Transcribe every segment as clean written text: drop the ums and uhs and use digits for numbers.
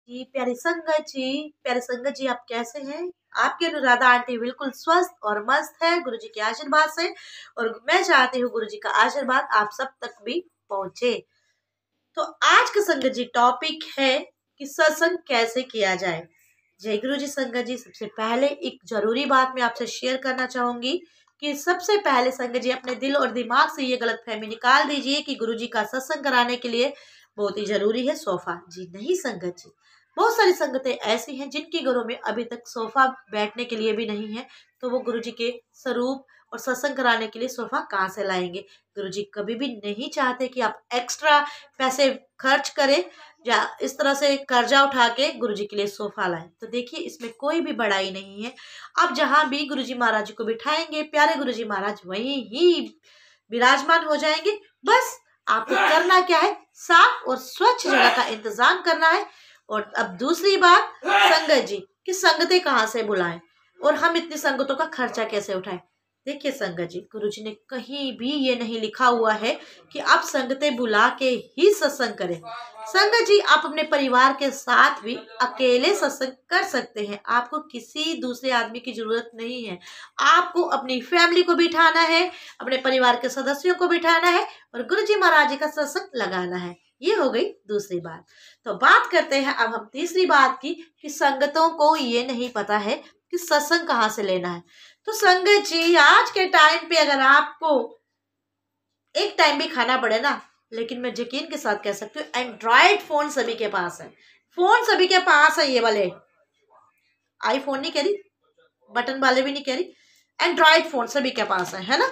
जी, प्यारे संगत जी, आप कैसे हैं? आपकी अनुराधा आंटी बिल्कुल स्वस्थ और मस्त है गुरु जी के आशीर्वाद से। और मैं चाहती हूँ गुरु जी का आशीर्वाद आप सब तक भी पहुंचे। तो आज का संगत जी टॉपिक है कि सत्संग कैसे किया जाए। जय गुरु जी। संगत जी, सबसे पहले एक जरूरी बात मैं आपसे शेयर करना चाहूंगी कि सबसे पहले संगत जी अपने दिल और दिमाग से ये गलतफहमी निकाल दीजिए कि गुरु जी का सत्संग कराने के लिए बहुत ही जरूरी है सोफा। जी नहीं संगत जी, बहुत सारी संगतें ऐसी हैं जिनके घरों में अभी तक सोफा बैठने के लिए भी नहीं है, तो वो गुरु जी के स्वरूप और सत्संग कराने के लिए सोफा कहाँ से लाएंगे। गुरु जी कभी भी नहीं चाहते कि आप एक्स्ट्रा पैसे खर्च करें या इस तरह से कर्जा उठा के गुरु जी के लिए सोफा लाएं। तो देखिए, इसमें कोई भी बड़ाई नहीं है। आप जहां भी गुरु जी महाराज जी को बिठाएंगे, प्यारे गुरु जी महाराज वहीं ही विराजमान हो जाएंगे। बस आपको करना क्या है, साफ और स्वच्छ जगह का इंतजाम करना है। और अब दूसरी बात संगत जी कि संगतें कहाँ से बुलाएं और हम इतनी संगतों का खर्चा कैसे उठाएं। देखिए संगत जी, गुरु जी ने कहीं भी ये नहीं लिखा हुआ है कि आप संगतें बुला के ही सत्संग करें। संगत जी, आप अपने परिवार के साथ भी अकेले सत्संग कर सकते हैं। आपको किसी दूसरे आदमी की जरूरत नहीं है। आपको अपनी फैमिली को बिठाना है, अपने परिवार के सदस्यों को बिठाना है और गुरु जी महाराज जी का सत्संग लगाना है। ये हो गई दूसरी बात। तो बात करते हैं अब हम तीसरी बात की कि संगतों को ये नहीं पता है कि सत्संग कहाँ से लेना है। तो संगत जी, आज के टाइम पे अगर आपको एक टाइम भी खाना पड़े ना, लेकिन मैं यकीन के साथ कह सकती हूँ एंड्रॉयड फोन सभी के पास है। फोन सभी के पास है, ये वाले आईफोन नहीं कह रही, बटन वाले भी नहीं कह रही, एंड्रॉयड फोन सभी के पास है ना।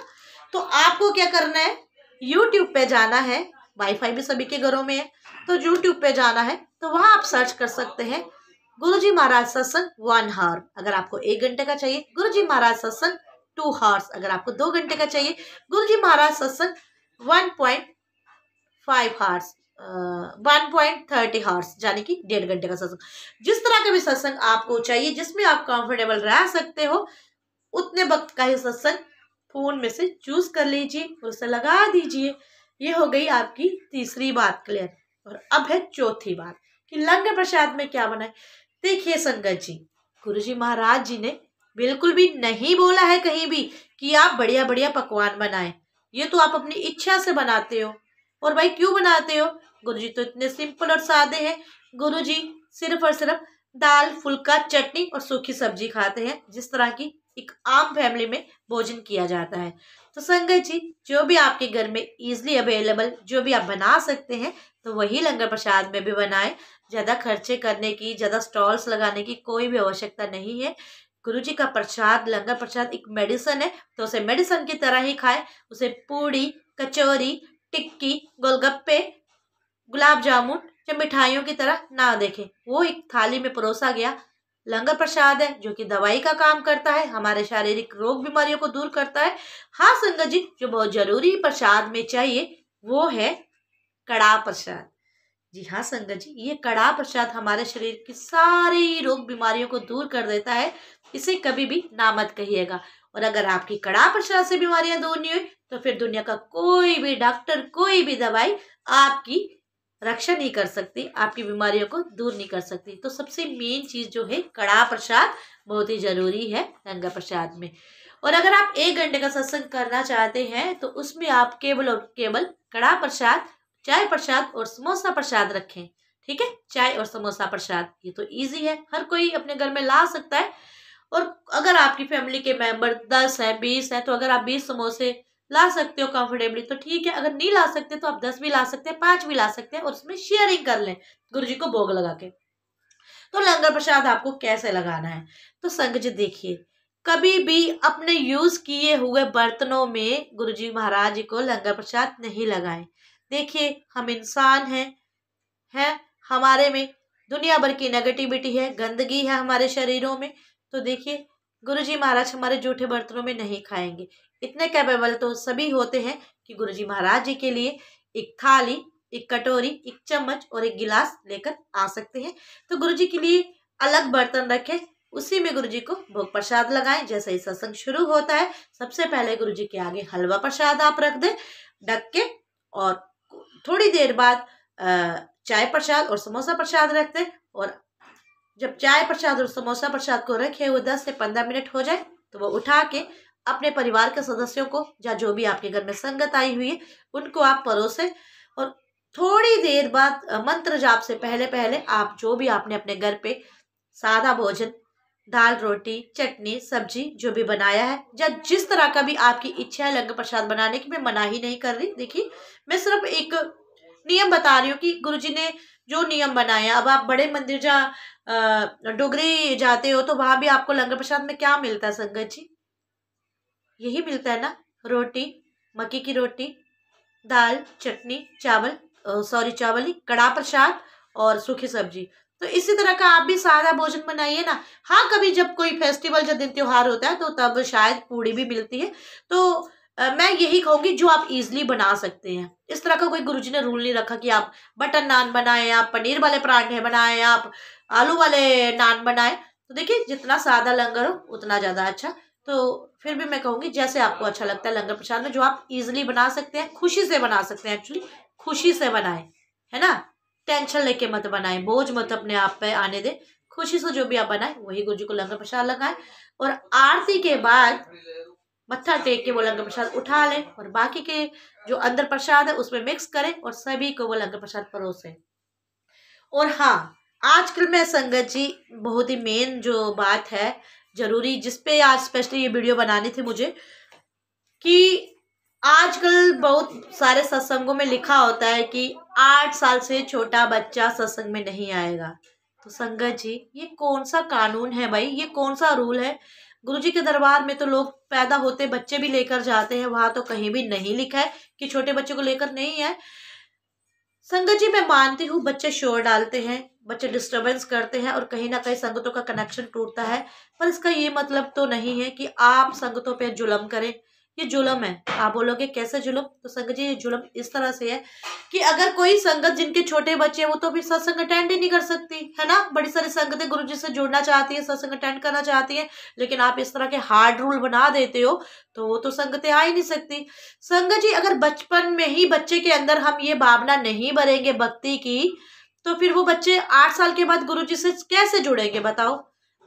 तो आपको क्या करना है, यूट्यूब पे जाना है। वाईफाई भी सभी के घरों में है, तो यूट्यूब पे जाना है। तो वहां आप सर्च कर सकते हैं गुरुजी महाराज सत्संग 1 हावर, अगर आपको 1 घंटे का चाहिए। गुरुजी महाराज सत्संग 2 हावर्स, अगर आपको 2 घंटे का चाहिए। गुरुजी महाराज सत्संग 1.5 हावर्स, 1.30 हावर्स, यानी कि 1.5 घंटे का सत्संग। जिस तरह का भी सत्संग आपको चाहिए, जिसमें आप कंफर्टेबल रह सकते हो, उतने वक्त का ही सत्संग फोन में से चूज कर लीजिए और उसे लगा दीजिए। ये हो गई आपकी तीसरी बात क्लियर। और अब है चौथी बात कि लंगर प्रसाद में क्या बनाए। देखिए संगत जी, गुरु जी महाराज जी ने बिल्कुल भी नहीं बोला है कहीं भी कि आप बढ़िया बढ़िया पकवान बनाएं। ये तो आप अपनी इच्छा से बनाते हो। और भाई क्यों बनाते हो? गुरु जी तो इतने सिंपल और सादे हैं। गुरु जी सिर्फ और सिर्फ दाल फुल्का चटनी और सूखी सब्जी खाते हैं, जिस तरह की एक आम फैमिली में भोजन किया जाता है। तो संगत जी, जो भी आपके घर में इजीली अवेलेबल, जो भी आप बना सकते हैं, तो वही लंगर प्रसाद में भी बनाएं। ज्यादा खर्चे करने की, ज्यादा स्टॉल्स लगाने की कोई भी आवश्यकता नहीं है। गुरु जी का प्रसाद, लंगर प्रसाद एक मेडिसिन है, तो उसे मेडिसिन की तरह ही खाएं। उसे पूड़ी, कचौरी, टिक्की, गोलगप्पे, गुलाब जामुन या मिठाइयों की तरह ना देखें। वो एक थाली में परोसा गया लंगर प्रसाद है, जो कि दवाई का काम करता है, हमारे शारीरिक रोग बीमारियों को दूर करता है। हाँ संगत जी, जो बहुत जरूरी प्रसाद में चाहिए वो है कड़ा प्रसाद। जी हाँ संगत जी, ये कड़ा प्रसाद हमारे शरीर की सारी रोग बीमारियों को दूर कर देता है। इसे कभी भी ना मत कहिएगा। और अगर आपकी कड़ा प्रसाद से बीमारियां दूर नहीं हुई, तो फिर दुनिया का कोई भी डॉक्टर, कोई भी दवाई आपकी रक्षा नहीं कर सकती, आपकी बीमारियों को दूर नहीं कर सकती। तो सबसे मेन चीज जो है कड़ा प्रसाद, बहुत ही जरूरी है लंगर प्रसाद में। और अगर आप 1 घंटे का सत्संग करना चाहते हैं, तो उसमें आप केवल और केवल कड़ा प्रसाद, चाय प्रसाद और समोसा प्रसाद रखें। ठीक है, चाय और समोसा प्रसाद, ये तो इजी है, हर कोई अपने घर में ला सकता है। और अगर आपकी फैमिली के मेंबर 10 है, 20 है, तो अगर आप 20 समोसे ला सकते हो कंफर्टेबली तो ठीक है। अगर नहीं ला सकते तो आप 10 भी ला सकते हैं, 5 भी ला सकते हैं और उसमें शेयरिंग कर लें गुरु जी को भोग लगा के। तो लंगर प्रसाद आपको कैसे लगाना है? तो संगत जी देखिए, कभी भी अपने यूज किए हुए बर्तनों में गुरु जी महाराज जी को लंगर प्रसाद नहीं लगाएं। देखिए, हम इंसान हैं, हमारे में दुनिया भर की नेगेटिविटी है, गंदगी है हमारे शरीरों में। तो देखिए, गुरुजी महाराज हमारे जूठे बर्तनों में नहीं खाएंगे। इतने कैपेबल तो सभी होते हैं कि गुरुजी महाराज जी के लिए एक थाली, एक कटोरी, एक चम्मच और एक गिलास लेकर आ सकते हैं। तो गुरुजी के लिए अलग बर्तन रखें, उसी में गुरुजी को भोग प्रसाद लगाएं। जैसे ही सत्संग शुरू होता है, सबसे पहले गुरुजी के आगे हलवा प्रसाद आप रख दें ढक के, और थोड़ी देर बाद चाय प्रसाद और समोसा प्रसाद रखते हैं। और जब चाय प्रसाद और समोसा प्रसाद को रखे हुए 10 से 15 मिनट हो जाए तो वो उठा के अपने परिवार के सदस्यों को या जो भी आपके घर में संगत आई हुई है उनको आप परोसे। और थोड़ी देर बाद मंत्र जाप से पहले पहले आप जो भी आपने अपने घर पे सादा भोजन, दाल रोटी चटनी सब्जी जो भी बनाया है या जिस तरह का भी आपकी इच्छा है लंगर प्रसाद बनाने की, मैं मना ही नहीं कर रही। देखिए मैं सिर्फ एक नियम बता रही हूँ कि गुरुजी ने जो नियम बनाया। अब आप बड़े मंदिर डोगरी जाते हो तो वहां भी आपको लंगर प्रसाद में क्या मिलता है संगत जी? यही मिलता है ना, रोटी, मक्की की रोटी, दाल चटनी चावल, सॉरी चावल ही, कड़ा प्रसाद और सूखी सब्जी। तो इसी तरह का आप भी सादा भोजन बनाइए ना। हाँ, कभी जब कोई फेस्टिवल या दिन त्योहार होता है तो तब शायद पूड़ी भी मिलती है। तो मैं यही कहूंगी जो आप इजीली बना सकते हैं। इस तरह का कोई गुरुजी ने रूल नहीं रखा कि आप बटर नान बनाएं, आप पनीर वाले पराठे बनाएं, आप आलू वाले नान बनाएं। तो देखिए जितना सादा लंगर हो उतना ज्यादा अच्छा। तो फिर भी मैं कहूंगी जैसे आपको अच्छा लगता है लंगर प्रसाद में, जो आप इजीली बना सकते हैं, खुशी से बना सकते हैं, एक्चुअली खुशी से बनाएं, है ना। टेंशन लेके मत बनाएं, बोझ मत अपने आप पे आने दे। खुशी से जो भी आप बनाएं वही गुरु जी को लंगर प्रसाद लगाएं और आरती के बाद मत्था टेक के वो लंगर प्रसाद उठा लें और बाकी के जो अंदर प्रसाद है उसमें मिक्स करें और सभी को वो लंगर प्रसाद परोसें। और हाँ, आजकल मैं संगत जी बहुत ही मेन जो बात है जरूरी, जिसपे आज स्पेशली ये वीडियो बनानी थी मुझे, कि आजकल बहुत सारे सत्संगों में लिखा होता है कि 8 साल से छोटा बच्चा सत्संग में नहीं आएगा। तो संगत जी ये कौन सा कानून है भाई, ये कौन सा रूल है? गुरुजी के दरबार में तो लोग पैदा होते बच्चे भी लेकर जाते हैं, वहां तो कहीं भी नहीं लिखा है कि छोटे बच्चे को लेकर नहीं है। संगत जी मैं मानती हूँ बच्चे शोर डालते हैं, बच्चे डिस्टरबेंस करते हैं और कहीं ना कहीं संगतों का कनेक्शन टूटता है, पर इसका ये मतलब तो नहीं है कि आप संगतों पे जुल्म करें। ये जुल्म है। आप बोलोगे कैसे जुल्म? तो संगत जी ये जुल्म इस तरह से है कि अगर कोई संगत जिनके छोटे बच्चे हैं वो तो फिर सत्संग अटेंड ही नहीं कर सकती, है ना। बड़ी सारी संगतें गुरु जी से जुड़ना चाहती है, सत्संग अटेंड करना चाहती है, लेकिन आप इस तरह के हार्ड रूल बना देते हो तो वो तो संगतें आ ही नहीं सकती। संगत जी अगर बचपन में ही बच्चे के अंदर हम ये भावना नहीं भरेंगे भक्ति की, तो फिर वो बच्चे 8 साल के बाद गुरु जी से कैसे जुड़ेंगे बताओ?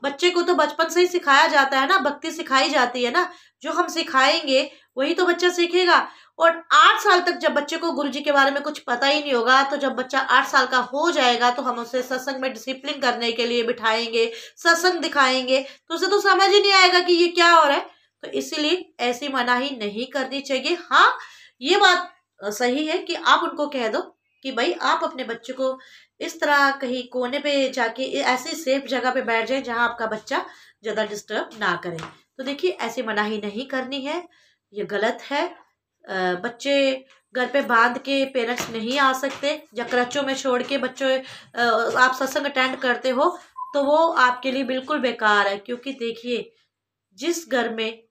बच्चे को तो बचपन से ही सिखाया जाता है ना, भक्ति सिखाई जाती है ना। जो हम सिखाएंगे वही तो बच्चा सीखेगा। और 8 साल तक जब बच्चे को गुरु जी के बारे में कुछ पता ही नहीं होगा, तो जब बच्चा 8 साल का हो जाएगा तो हम उसे सत्संग में डिसिप्लिन करने के लिए बिठाएंगे, सत्संग दिखाएंगे, तो उसे तो समझ ही नहीं आएगा कि ये क्या हो रहा है। तो इसीलिए ऐसी मनाही नहीं करनी चाहिए। हाँ, ये बात सही है कि आप उनको कह दो कि भाई आप अपने बच्चे को इस तरह कहीं कोने पे जाके ऐसी सेफ जगह पे बैठ जाए जहां आपका बच्चा ज्यादा डिस्टर्ब ना करे। तो देखिए ऐसी मनाही नहीं करनी है, ये गलत है। बच्चे घर पे बांध के पेरेंट्स नहीं आ सकते, या क्रचों में छोड़ के बच्चों आप सत्संग अटेंड करते हो तो वो आपके लिए बिल्कुल बेकार है। क्योंकि देखिए जिस घर में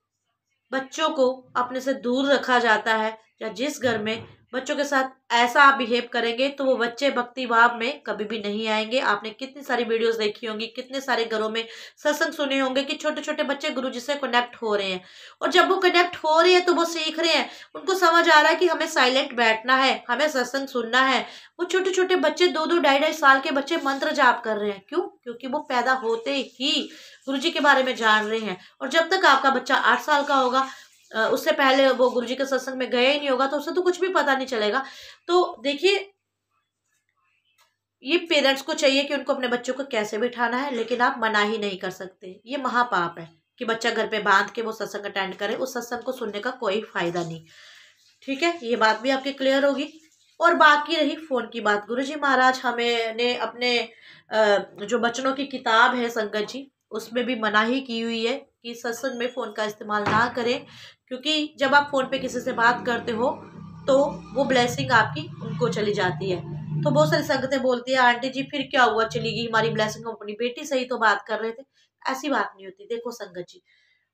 बच्चों को अपने से दूर रखा जाता है, या जिस घर में बच्चों के साथ ऐसा आप बिहेव करेंगे, तो वो बच्चे भक्ति भाव में कभी भी नहीं आएंगे। आपने कितनी सारी वीडियोस देखी होंगी, कितने सारे घरों में सत्संग सुने होंगे कि छोटे छोटे बच्चे गुरुजी से कनेक्ट हो रहे हैं, और जब वो कनेक्ट हो रहे हैं तो वो सीख रहे हैं, उनको समझ आ रहा है कि हमें साइलेंट बैठना है, हमें सत्संग सुनना है। वो छोटे छोटे बच्चे 2-2 ढाई-ढाई साल के बच्चे मंत्र जाप कर रहे हैं। क्यों? क्योंकि वो पैदा होते ही गुरुजी के बारे में जान रहे हैं। और जब तक आपका बच्चा 8 साल का होगा, उससे पहले वो गुरुजी के सत्संग में गया ही नहीं होगा, तो उसे तो कुछ भी पता नहीं चलेगा। तो देखिए ये पेरेंट्स को चाहिए कि उनको अपने बच्चों को कैसे बिठाना है, लेकिन आप मना ही नहीं कर सकते। ये महापाप है कि बच्चा घर पे बांध के वो सत्संग अटेंड करे, उस सत्संग को सुनने का कोई फायदा नहीं। ठीक है, ये बात भी आपकी क्लियर होगी। और बाकी रही फोन की बात, गुरुजी महाराज हमें ने अपने जो बचनों की किताब है संगत जी, उसमें भी मनाही की हुई है कि सत्संग में फोन का इस्तेमाल ना करें। क्योंकि जब आप फोन पे किसी से बात करते हो तो वो ब्लेसिंग आपकी उनको चली जाती है। तो बहुत सारी संगतें बोलती है आंटी जी फिर क्या हुआ, चली गई हमारी ब्लेसिंग, हम अपनी बेटी से ही तो बात कर रहे थे। ऐसी बात नहीं होती। देखो संगत जी,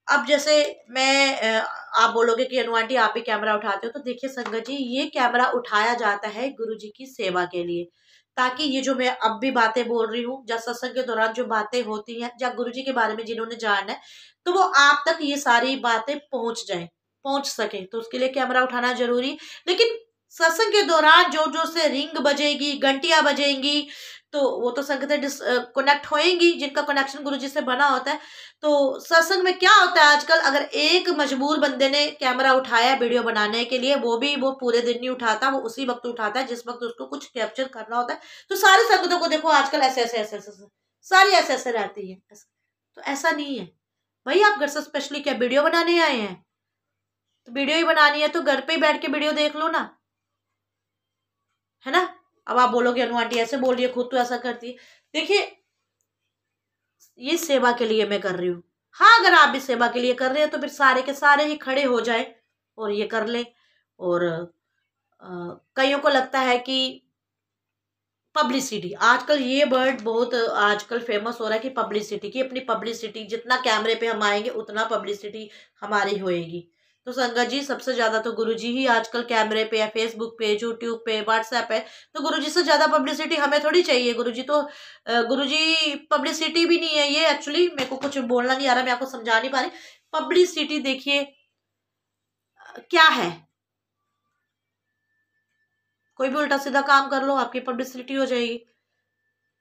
अब जैसे मैं आप बोलोगे कि अनु आंटी आप ही कैमरा उठाते हो, तो देखिए संगत जी ये कैमरा उठाया जाता है गुरु जी की सेवा के लिए, ताकि ये जो मैं अब भी बातें बोल रही हूँ, या सत्संग के दौरान जो बातें होती हैं, या गुरु जी के बारे में जिन्होंने जानना है, तो वो आप तक ये सारी बातें पहुंच जाए, पहुंच सके। तो उसके लिए कैमरा उठाना जरूरी। लेकिन सत्संग के दौरान जो जो से रिंग बजेगी, घंटियां बजेंगी, तो वो तो संगतें कनेक्ट होएंगी जिनका कनेक्शन गुरुजी से बना होता है। तो सत्संग में क्या होता है आजकल, अगर एक मजबूर बंदे ने कैमरा उठाया वीडियो बनाने के लिए, वो पूरे दिन नहीं उठाता, वो उसी वक्त उठाता है जिस वक्त उसको कुछ कैप्चर करना होता है। तो सारी संगतों को देखो आजकल ऐसे ऐसे ऐसे ऐसे सारी ऐसे ऐसे रहती है। तो ऐसा नहीं है भाई, आप घर से स्पेशली क्या वीडियो बनाने आए हैं? तो वीडियो ही बनानी है तो घर पे ही बैठ के वीडियो देख लो ना, है ना। अब आप बोलोगे अनु आंटी ऐसे बोल रही है, खुद तो ऐसा करती है। देखिए, ये सेवा के लिए मैं कर रही हूँ। हाँ, अगर आप भी सेवा के लिए कर रहे हैं तो फिर सारे के सारे ही खड़े हो जाए और ये कर ले। और कईयों को लगता है कि पब्लिसिटी, आजकल ये वर्ड बहुत आजकल फेमस हो रहा है कि पब्लिसिटी, की अपनी पब्लिसिटी, जितना कैमरे पे हम आएंगे उतना पब्लिसिटी हमारी होएगी। तो संगत जी, सबसे ज्यादा तो गुरुजी ही आजकल कैमरे पे है, फेसबुक पे, यूट्यूब पे, व्हाट्सएप है। तो गुरुजी से ज्यादा पब्लिसिटी हमें थोड़ी चाहिए। गुरुजी तो गुरुजी पब्लिसिटी भी नहीं है ये। एक्चुअली मेरे को कुछ बोलना नहीं आ रहा, मैं आपको समझा नहीं पा रही। पब्लिसिटी देखिए क्या है, कोई भी उल्टा सीधा काम कर लो आपकी पब्लिसिटी हो जाएगी।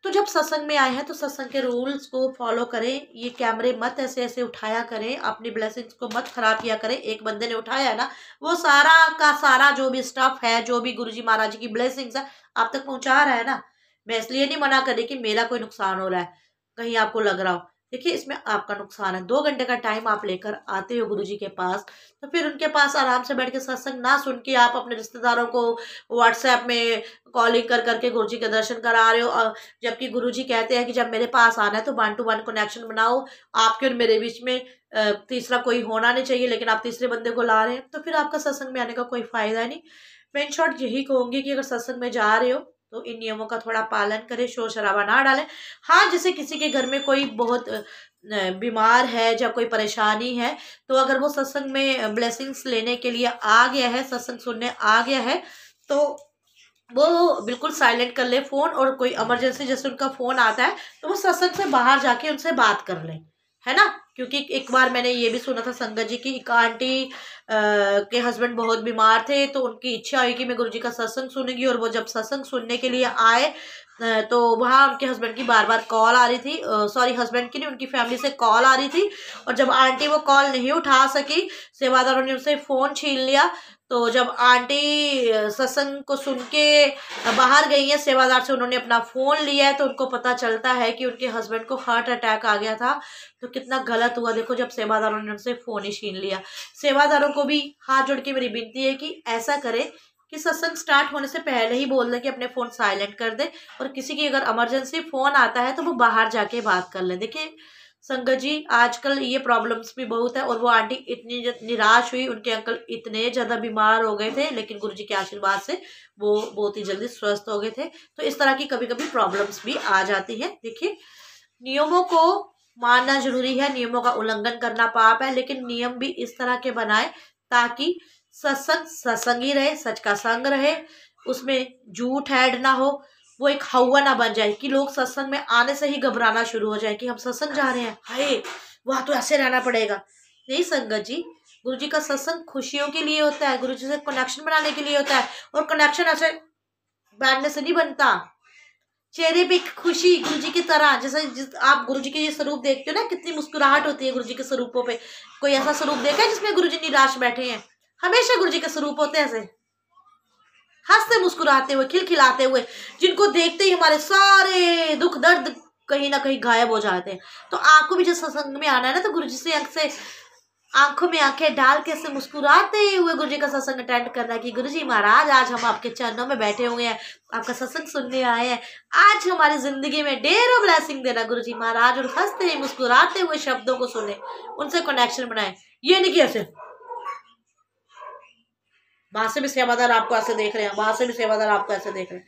तो जब सत्संग में आए हैं तो सत्संग के रूल्स को फॉलो करें। ये कैमरे मत ऐसे ऐसे उठाया करें, अपनी ब्लेसिंग्स को मत खराब किया करें। एक बंदे ने उठाया है ना, वो सारा का सारा जो भी स्टफ है, जो भी गुरुजी महाराज जी की ब्लेसिंग्स है, आप तक पहुंचा रहा है ना। मैं इसलिए नहीं मना कर रही कि मेरा कोई नुकसान हो रहा है, कहीं आपको लग रहा हो। देखिए, इसमें आपका नुकसान है। 2 घंटे का टाइम आप लेकर आते हो गुरुजी के पास, तो फिर उनके पास आराम से बैठ के सत्संग ना सुन के आप अपने रिश्तेदारों को व्हाट्सएप में कॉलिंग कर करके गुरुजी के दर्शन करा रहे हो। जबकि गुरुजी कहते हैं कि जब मेरे पास आना है तो 1-to-1 कनेक्शन बनाओ, आपके और मेरे बीच में तीसरा कोई होना नहीं चाहिए, लेकिन आप तीसरे बंदे को ला रहे हैं, तो फिर आपका सत्संग में आने का कोई फायदा नहीं। मैं इन शॉर्ट यही कहूंगी कि अगर सत्संग में जा रहे हो तो इन नियमों का थोड़ा पालन करें, शोर शराबा ना डालें। हाँ, जैसे किसी के घर में कोई बहुत बीमार है या कोई परेशानी है, तो अगर वो सत्संग में ब्लेसिंग्स लेने के लिए आ गया है, सत्संग सुनने आ गया है, तो वो बिल्कुल साइलेंट कर ले फोन। और कोई इमरजेंसी जैसे उनका फोन आता है तो वो सत्संग से बाहर जाके उनसे बात कर ले, है ना। क्योंकि एक बार मैंने ये भी सुना था संगत जी की, एक आंटी के हस्बैंड बहुत बीमार थे, तो उनकी इच्छा हुई कि मैं गुरुजी का सत्संग सुनूंगी। और वो जब सत्संग सुनने के लिए आए तो वहाँ उनके हस्बैंड की बार बार कॉल आ रही थी, सॉरी हस्बैंड की नहीं, उनकी फैमिली से कॉल आ रही थी। और जब आंटी वो कॉल नहीं उठा सकी, सेवादारों ने उनसे फोन छीन लिया। तो जब आंटी सत्संग को सुन के बाहर गई है, सेवादार से उन्होंने अपना फोन लिया है, तो उनको पता चलता है कि उनके हस्बैंड को हार्ट अटैक आ गया था। तो कितना गलत हुआ देखो, जब सेवादारों ने उनसे फोन ही छीन लिया। सेवादारों को भी हाथ जोड़ के मेरी विनती है कि ऐसा करें कि सत्संग स्टार्ट होने से पहले ही बोल दें कि अपने फोन साइलेंट कर दे, और किसी की अगर इमरजेंसी फोन आता है तो वो बाहर जाके बात कर ले। देखिए संगत जी, आजकल ये प्रॉब्लम्स भी बहुत है। और वो आंटी इतनी निराश हुई, उनके अंकल इतने ज्यादा बीमार हो गए थे, लेकिन गुरुजी के आशीर्वाद से वो बहुत ही जल्दी स्वस्थ हो गए थे। तो इस तरह की कभी कभी प्रॉब्लम्स भी आ जाती है। देखिए, नियमों को मानना जरूरी है, नियमों का उल्लंघन करना पाप है, लेकिन नियम भी इस तरह के बनाए ताकि सत्संग सत्संग ही रहे, सच का संग रहे, उसमें झूठ ऐड ना हो, वो एक हवा ना बन जाए कि लोग सत्संग में आने से ही घबराना शुरू हो जाए कि हम सत्संग जा रहे हैं, हाय वहां तो ऐसे रहना पड़ेगा। नहीं संगत जी, गुरुजी का सत्संग खुशियों के लिए होता है, गुरुजी से कनेक्शन बनाने के लिए होता है। और कनेक्शन ऐसे बैठने से नहीं बनता, चेहरे पे खुशी गुरुजी की तरह, जैसे आप गुरुजी के ये स्वरूप देखते हो ना, कितनी मुस्कुराहट होती है गुरुजी के स्वरूपों पे। कोई ऐसा स्वरूप देखा है जिसमें गुरुजी निराश बैठे हैं? हमेशा गुरुजी के स्वरूप होते हैं ऐसे हंसते मुस्कुराते हुए, खिलखिलाते हुए, जिनको देखते ही हमारे सारे दुख दर्द कहीं ना कहीं गायब हो जाते हैं। तो आपको भी जब सत्संग में आना है ना, तो गुरुजी से आंखों में आंखें डाल के ऐसे मुस्कुराते हुए गुरुजी का सत्संग अटेंड करना कि गुरुजी महाराज, आज हम आपके चरणों में बैठे हुए हैं, आपका सत्संग सुनने आए हैं, आज हमारी जिंदगी में ढेरों ब्लेसिंग देना गुरुजी महाराज। और हंसते हुए मुस्कुराते हुए शब्दों को सुने, उनसे कनेक्शन बनाए। ये नहीं कि ऐसे वहां से भी सेवादार आपको ऐसे देख रहे हैं, वहां से भी सेवादार आपको ऐसे देख रहे हैं।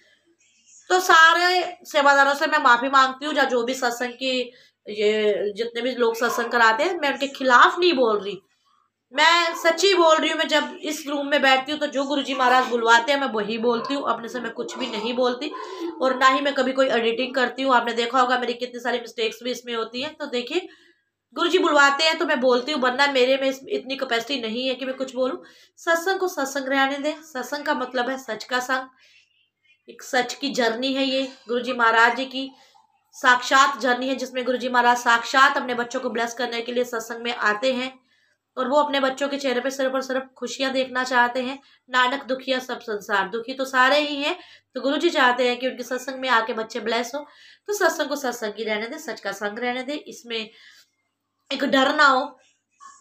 तो सारे सेवादारों से मैं माफी मांगती हूँ, या जो भी सत्संग की ये जितने भी लोग सत्संग कराते हैं, मैं उनके खिलाफ नहीं बोल रही, मैं सच्ची बोल रही हूँ। मैं जब इस रूम में बैठती हूँ तो जो गुरुजी महाराज बुलवाते हैं मैं वही बोलती हूँ, अपने से मैं कुछ भी नहीं बोलती। और ना ही मैं कभी कोई एडिटिंग करती हूँ। आपने देखा होगा मेरी कितनी सारी मिस्टेक्स भी इसमें होती हैं। तो देखिए, गुरुजी बुलवाते हैं तो मैं बोलती हूँ, वरना मेरे में इतनी कैपेसिटी नहीं है कि मैं कुछ बोलूँ। सत्संग को सत्संग रहने दें। सत्संग का मतलब है सच का संग, एक सच की जर्नी है ये गुरुजी महाराज जी की, साक्षात जर्नी है जिसमें गुरुजी महाराज साक्षात अपने बच्चों को ब्लेस करने के लिए सत्संग में आते हैं और वो अपने बच्चों के चेहरे पे सिर्फ और सिर्फ खुशियां देखना चाहते हैं। नानक दुखिया सब संसार, दुखी तो सारे ही हैं, तो गुरुजी चाहते हैं कि उनके सत्संग में आके बच्चे ब्लेस हो। तो सत्संग को सत्संग ही रहने दे, सच का संग रहने दे, इसमें एक डर ना हो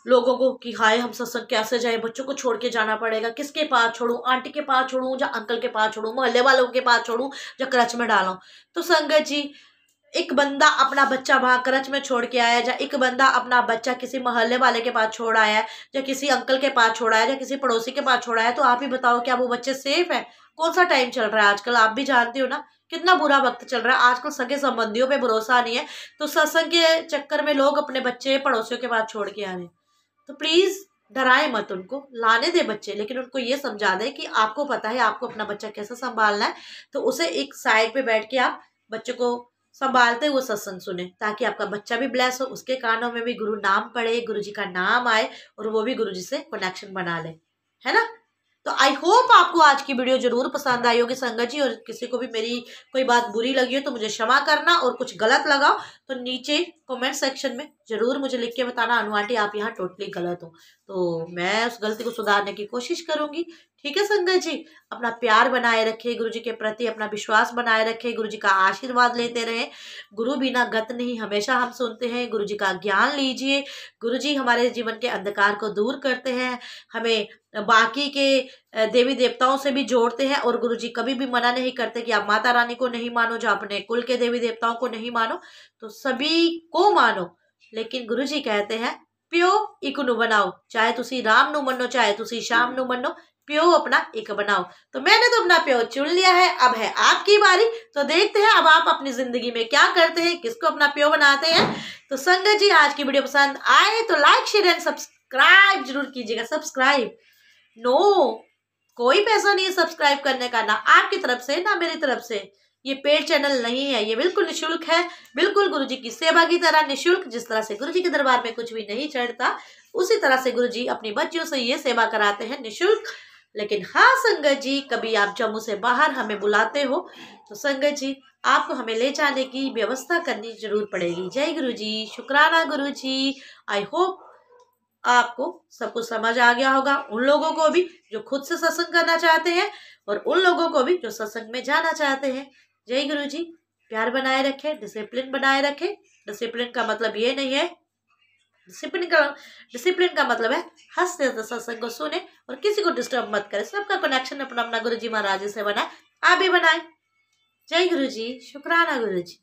लोगों को कि हाय हम सत्संग कैसे जाए, बच्चों को छोड़ के जाना पड़ेगा, किसके पास छोड़ूं, आंटी के पास छोड़ूं या अंकल के पास छोड़ूं, मोहल्ले वालों के पास छोड़ूं या क्रच में डालूं। तो संगत जी, एक बंदा अपना बच्चा वहां क्रच में छोड़ के आया, या एक बंदा अपना बच्चा किसी मोहल्ले वाले के पास छोड़ आया है, या किसी अंकल के पास छोड़ा है, या किसी पड़ोसी के पास छोड़ा है, तो आप ही बताओ क्या वो बच्चे सेफ है? कौन सा टाइम चल रहा है आजकल, आप भी जानते हो ना कितना बुरा वक्त चल रहा है आजकल, सगे संबंधियों पे भरोसा नहीं है। तो सत्संग के चक्कर में लोग अपने बच्चे पड़ोसियों के पास छोड़ के आ रहे हैं। तो प्लीज डराए मत उनको, लाने दे बच्चे, लेकिन उनको ये समझा दे कि आपको पता है आपको अपना बच्चा कैसे संभालना है, तो उसे एक साइड पे बैठ के आप बच्चे को संभालते हुए सत्संग सुने, ताकि आपका बच्चा भी ब्लेस हो, उसके कानों में भी गुरु नाम पड़े, गुरु जी का नाम आए और वो भी गुरु जी से कनेक्शन बना ले, है ना। तो आई होप आपको आज की वीडियो जरूर पसंद आई होगी संगत जी, और किसी को भी मेरी कोई बात बुरी लगी हो तो मुझे क्षमा करना, और कुछ गलत लगा तो नीचे कमेंट सेक्शन में जरूर मुझे लिख के बताना, अनु आंटी आप यहाँ टोटली गलत हो, तो मैं उस गलती को सुधारने की कोशिश करूंगी। ठीक है संगत जी, अपना प्यार बनाए रखे, गुरु जी के प्रति अपना विश्वास बनाए रखे, गुरु जी का आशीर्वाद लेते रहे। गुरु बिना गत नहीं, हमेशा हम सुनते हैं, गुरु जी का ज्ञान लीजिए। गुरु जी हमारे जीवन के अंधकार को दूर करते हैं, हमें बाकी के देवी देवताओं से भी जोड़ते हैं, और गुरु जी कभी भी मना नहीं करते कि आप माता रानी को नहीं मानो, जो अपने कुल के देवी देवताओं को नहीं मानो, तो सभी को मानो, लेकिन गुरु जी कहते हैं प्यो एक नु बनाओ, चाहे तुसी राम नु मनो चाहे तुसी श्याम नु मनो, प्यो अपना एक बनाओ। तो मैंने तो अपना प्यो चुन लिया है, अब है आपकी बारी, तो देखते हैं अब आप अपनी जिंदगी में क्या करते हैं, किसको अपना प्यो बनाते हैं। तो संगत जी, आज की वीडियो पसंद आए तो लाइक शेयर एंड सब्सक्राइब जरूर कीजिएगा। सब्सक्राइब नो, कोई पैसा नहीं है सब्सक्राइब करने का, ना आपकी तरफ से ना मेरी तरफ से, ये पेड चैनल नहीं है, ये बिल्कुल निशुल्क है, बिल्कुल गुरु जी की सेवा की तरह निशुल्क। जिस तरह से गुरु जी के दरबार में कुछ भी नहीं चढ़ता, उसी तरह से गुरु जी अपनी बच्चियों से ये सेवा कराते हैं निशुल्क। लेकिन हाँ संगत जी, कभी आप जम्मू से बाहर हमें बुलाते हो तो संगत जी आपको हमें ले जाने की व्यवस्था करनी जरूर पड़ेगी। जय गुरु जी, शुक्राना गुरु जी। आई होप आपको सब कुछ समझ आ गया होगा, उन लोगों को भी जो खुद से सत्संग करना चाहते हैं और उन लोगों को भी जो सत्संग में जाना चाहते हैं। जय गुरु जी, प्यार बनाए रखे, डिसिप्लिन बनाए रखे। डिसिप्लिन का मतलब ये नहीं है, डिसिप्लिन का मतलब है हंसते हंसते सत्संग को सुने और किसी को डिस्टर्ब मत करे, सबका कनेक्शन अपना अपना गुरु जी महाराज से बनाए, आप भी बनाए। जय गुरु जी, शुक्राना गुरु जी।